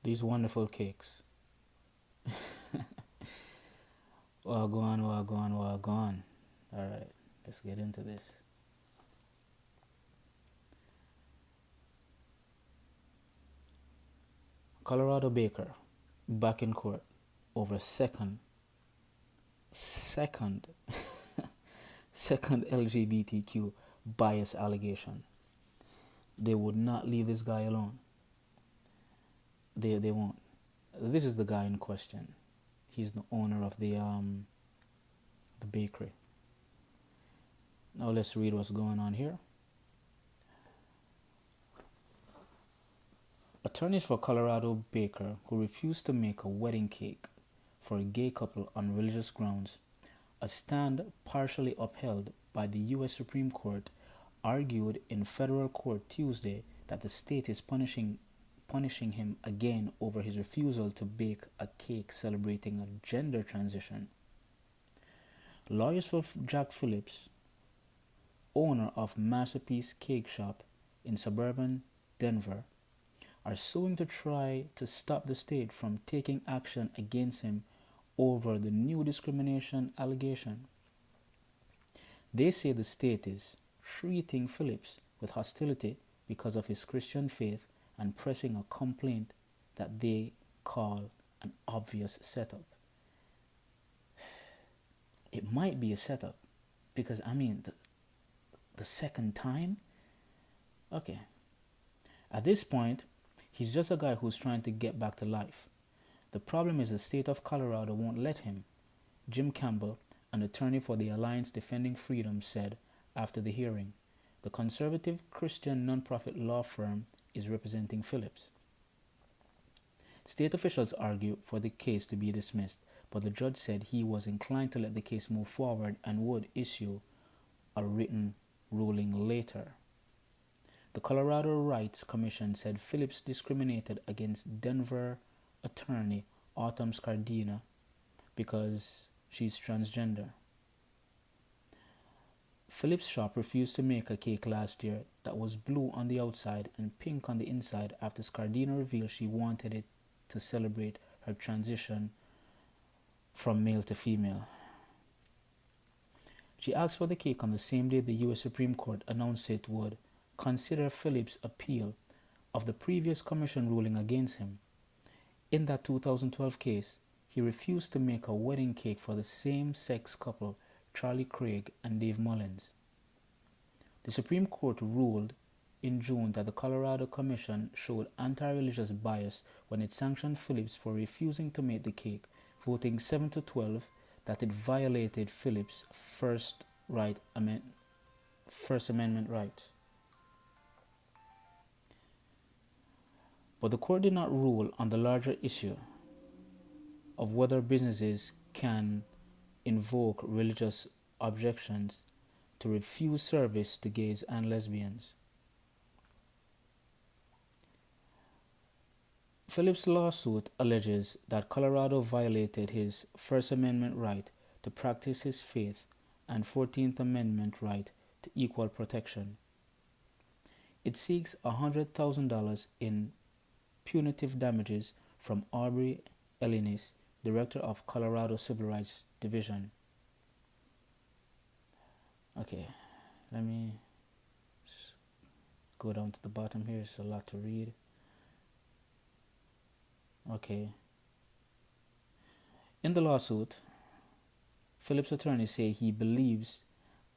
These wonderful cakes. Well, go on, well, go on, well, go on. All right, let's get into this. Colorado baker back in court over second, second LGBTQ bias allegation. They would not leave this guy alone. They won't. This is the guy in question. He's the owner of the bakery. Now let's read what's going on here. Attorneys for Colorado baker who refused to make a wedding cake for a gay couple on religious grounds, a stand partially upheld by the U.S. Supreme Court, argued in federal court Tuesday that the state is punishing him again over his refusal to bake a cake celebrating a gender transition. Lawyers for Jack Phillips, owner of Masterpiece Cake Shop in suburban Denver, are suing to try to stop the state from taking action against him over the new discrimination allegation. They say the state is treating Phillips with hostility because of his Christian faith and pressing a complaint that they call an obvious setup. It might be a setup because, I mean, the second time? Okay. At this point, he's just a guy who's trying to get back to life. The problem is the state of Colorado won't let him, Jim Campbell, an attorney for the Alliance Defending Freedom, said after the hearing. The conservative Christian nonprofit law firm is representing Phillips. State officials argue for the case to be dismissed, but the judge said he was inclined to let the case move forward and would issue a written ruling later. The Colorado Rights Commission said Phillips discriminated against Denver attorney Autumn Scardina because she's transgender. Phillips' shop refused to make a cake last year that was blue on the outside and pink on the inside after Scardina revealed she wanted it to celebrate her transition from male to female. She asked for the cake on the same day the U.S. Supreme Court announced it would consider Phillips' appeal of the previous commission ruling against him. In that 2012 case, he refused to make a wedding cake for the same-sex couple Charlie Craig and Dave Mullins. The Supreme Court ruled in June that the Colorado Commission showed anti-religious bias when it sanctioned Phillips for refusing to make the cake, voting 7-12 that it violated Phillips' First Amendment rights. But the court did not rule on the larger issue of whether businesses can invoke religious objections to refuse service to gays and lesbians. Phillips' lawsuit alleges that Colorado violated his First Amendment right to practice his faith and 14th Amendment right to equal protection. It seeks $100,000 in punitive damages from Aubrey Ellinis, director of Colorado Civil Rights Division. Okay, let me go down to the bottom here. It's a lot to read. Okay. In the lawsuit, Phillips' attorneys say he believes,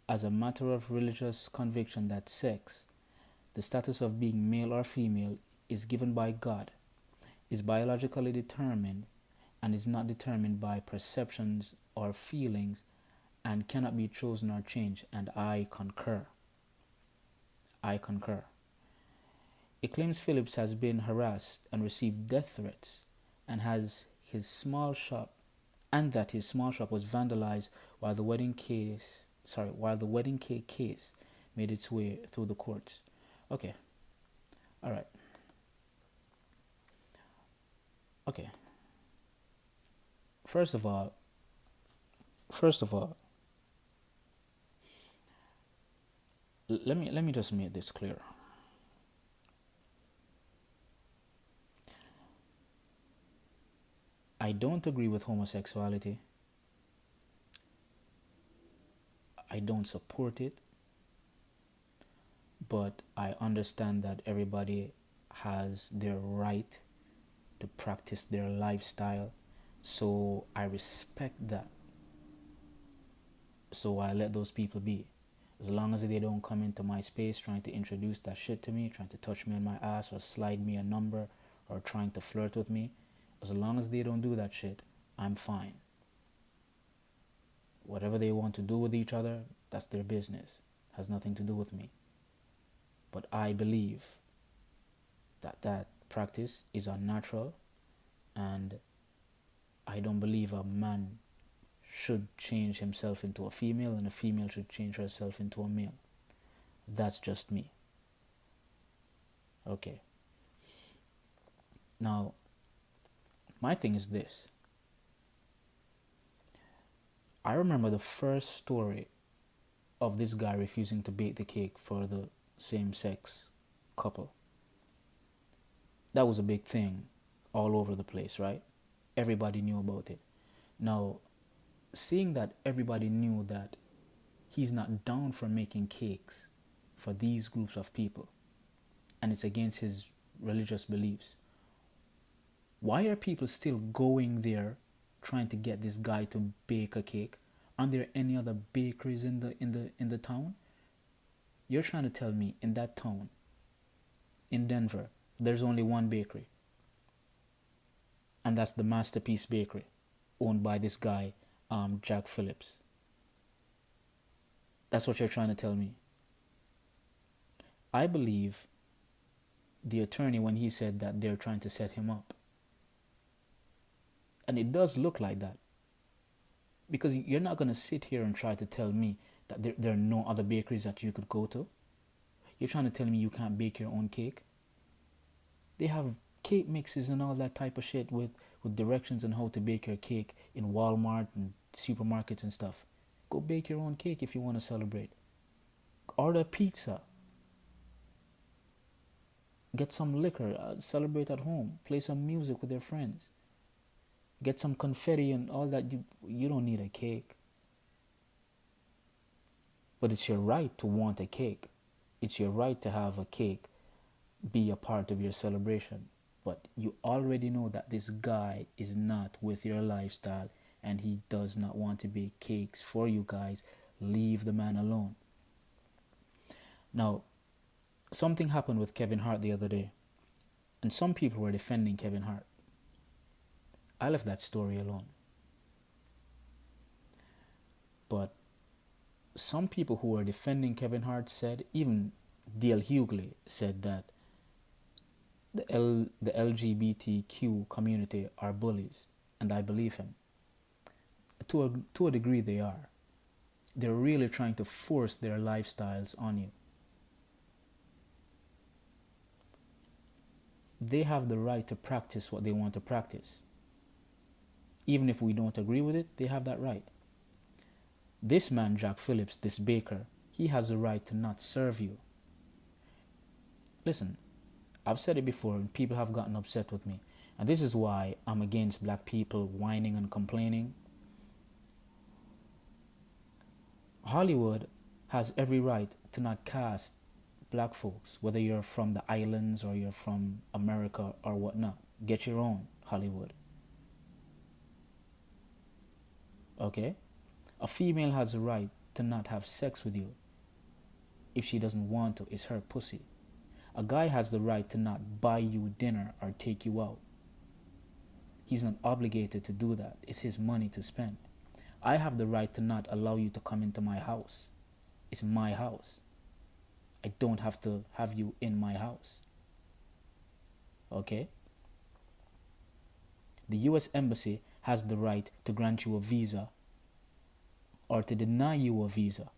as a matter of religious conviction, that sex, the status of being male or female, is given by God, is biologically determined, and is not determined by perceptions or feelings, and cannot be chosen or changed, and I concur. It claims Phillips has been harassed and received death threats, and that his small shop was vandalized while the wedding cake case made its way through the courts. Okay. All right. Okay. First of all, let me just make this clear. I don't agree with homosexuality. I don't support it, but I understand that everybody has their right to practice their lifestyle. So I respect that. So I let those people be. As long as they don't come into my space trying to introduce that shit to me, trying to touch me on my ass or slide me a number or trying to flirt with me, as long as they don't do that shit, I'm fine. Whatever they want to do with each other, that's their business. It has nothing to do with me. But I believe that that practice is unnatural, and I don't believe a man should change himself into a female and a female should change herself into a male. That's just me. Okay. Now, my thing is this. I remember the first story of this guy refusing to bake the cake for the same sex couple. That was a big thing all over the place, right? Everybody knew about it. Now, seeing that everybody knew that he's not down for making cakes for these groups of people and it's against his religious beliefs, why are people still going there trying to get this guy to bake a cake? Aren't there any other bakeries in the town? You're trying to tell me in that town, in Denver, there's only one bakery, and that's the Masterpiece Bakery, owned by this guy, Jack Phillips. That's what you're trying to tell me. I believe the attorney when he said that they're trying to set him up. And it does look like that. Because you're not going to sit here and try to tell me that there are no other bakeries that you could go to. You're trying to tell me you can't bake your own cake. They have cake mixes and all that type of shit with directions on how to bake your cake in Walmart and supermarkets and stuff. Go bake your own cake if you want to celebrate. Order pizza. Get some liquor. Celebrate at home. Play some music with your friends. Get some confetti and all that. You don't need a cake. But it's your right to want a cake. It's your right to have a cake be a part of your celebration. But you already know that this guy is not with your lifestyle and he does not want to bake cakes for you guys. Leave the man alone. Now, something happened with Kevin Hart the other day, and some people were defending Kevin Hart. I left that story alone. But some people who were defending Kevin Hart said, even D.L. Hughley said that the LGBTQ community are bullies, and I believe him. To a degree they are. They're really trying to force their lifestyles on you. They have the right to practice what they want to practice. Even if we don't agree with it, they have that right. This man, Jack Phillips, this baker, he has the right to not serve you. Listen, I've said it before and people have gotten upset with me. And this is why I'm against black people whining and complaining. Hollywood has every right to not cast black folks, whether you're from the islands or you're from America or whatnot. Get your own, Hollywood. Okay? A female has a right to not have sex with you if she doesn't want to. It's her pussy. A guy has the right to not buy you dinner or take you out. He's not obligated to do that. It's his money to spend. I have the right to not allow you to come into my house. It's my house. I don't have to have you in my house. Okay? The US Embassy has the right to grant you a visa or to deny you a visa.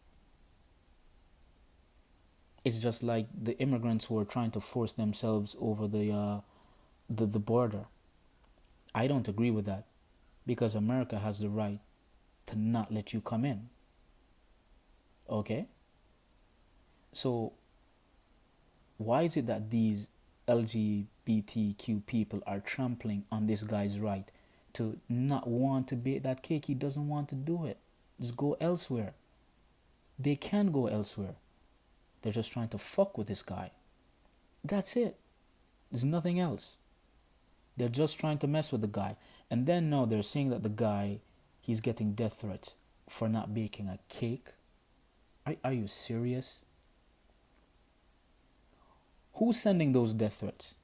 It's just like the immigrants who are trying to force themselves over the border. I don't agree with that because America has the right to not let you come in. Okay? So why is it that these LGBTQ people are trampling on this guy's right to not want to bake that cake. He doesn't want to do it. Just go elsewhere. They can go elsewhere. They're just trying to fuck with this guy. That's it. There's nothing else. They're just trying to mess with the guy. And then now they're saying that the guy, he's getting death threats for not baking a cake. Are you serious? Who's sending those death threats?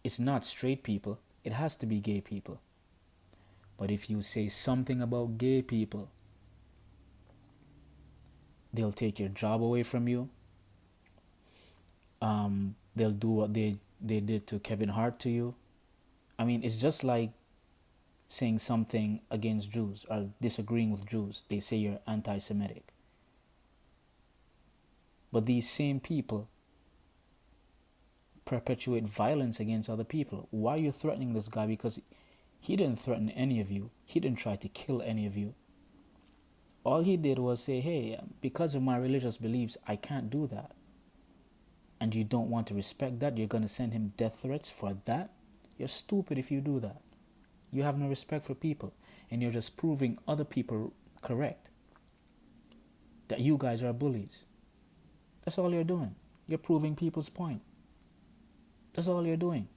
It's not straight people. It has to be gay people. But if you say something about gay people, they'll take your job away from you. They'll do what they did to Kevin Hart to you. I mean, it's just like saying something against Jews or disagreeing with Jews. They say you're anti-Semitic. But these same people perpetuate violence against other people. Why are you threatening this guy? Because he didn't threaten any of you. He didn't try to kill any of you. All he did was say, hey, because of my religious beliefs, I can't do that. And you don't want to respect that? You're going to send him death threats for that? You're stupid if you do that. You have no respect for people. And you're just proving other people correct. That you guys are bullies. That's all you're doing. You're proving people's point. That's all you're doing.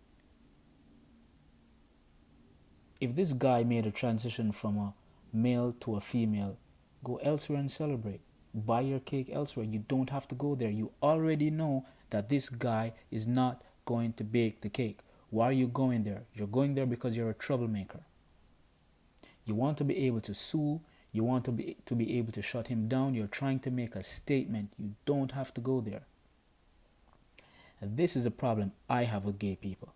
If this guy made a transition from a male to a female, go elsewhere and celebrate. Buy your cake elsewhere. You don't have to go there. You already know that this guy is not going to bake the cake. Why are you going there? You're going there because you're a troublemaker. You want to be able to sue. You want to be able to shut him down. You're trying to make a statement. You don't have to go there. And this is a problem I have with gay people.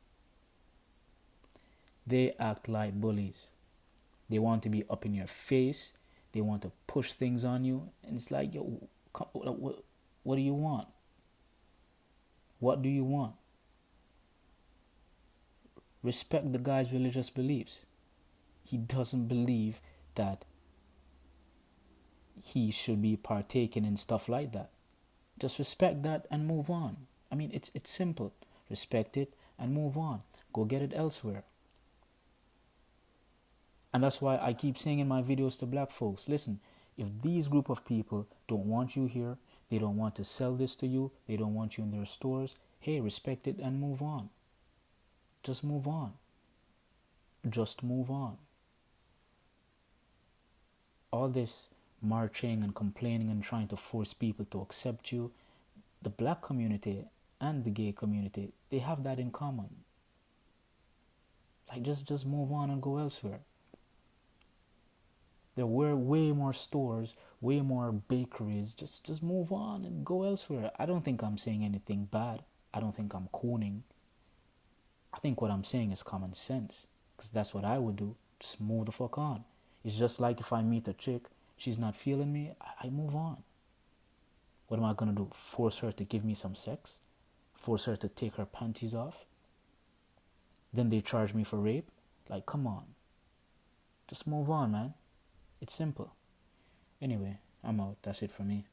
They act like bullies. They want to be up in your face. They want to push things on you. And it's like, yo, what do you want? What do you want? Respect the guy's religious beliefs. He doesn't believe that he should be partaking in stuff like that. Just respect that and move on. I mean, it's simple. Respect it and move on. Go get it elsewhere. And that's why I keep saying in my videos to black folks, listen, if these group of people don't want you here, they don't want to sell this to you, they don't want you in their stores, hey, respect it and move on. Just move on. Just move on. All this marching and complaining and trying to force people to accept you, the black community and the gay community, they have that in common. Like, just move on and go elsewhere. There were way more stores, way more bakeries. Just move on and go elsewhere. I don't think I'm saying anything bad. I don't think I'm cooning. I think what I'm saying is common sense. Because that's what I would do. Just move the fuck on. It's just like if I meet a chick, she's not feeling me, I move on. What am I going to do? Force her to give me some sex? Force her to take her panties off? Then they charge me for rape? Like, come on. Just move on, man. It's simple. Anyway, I'm out. That's it for me.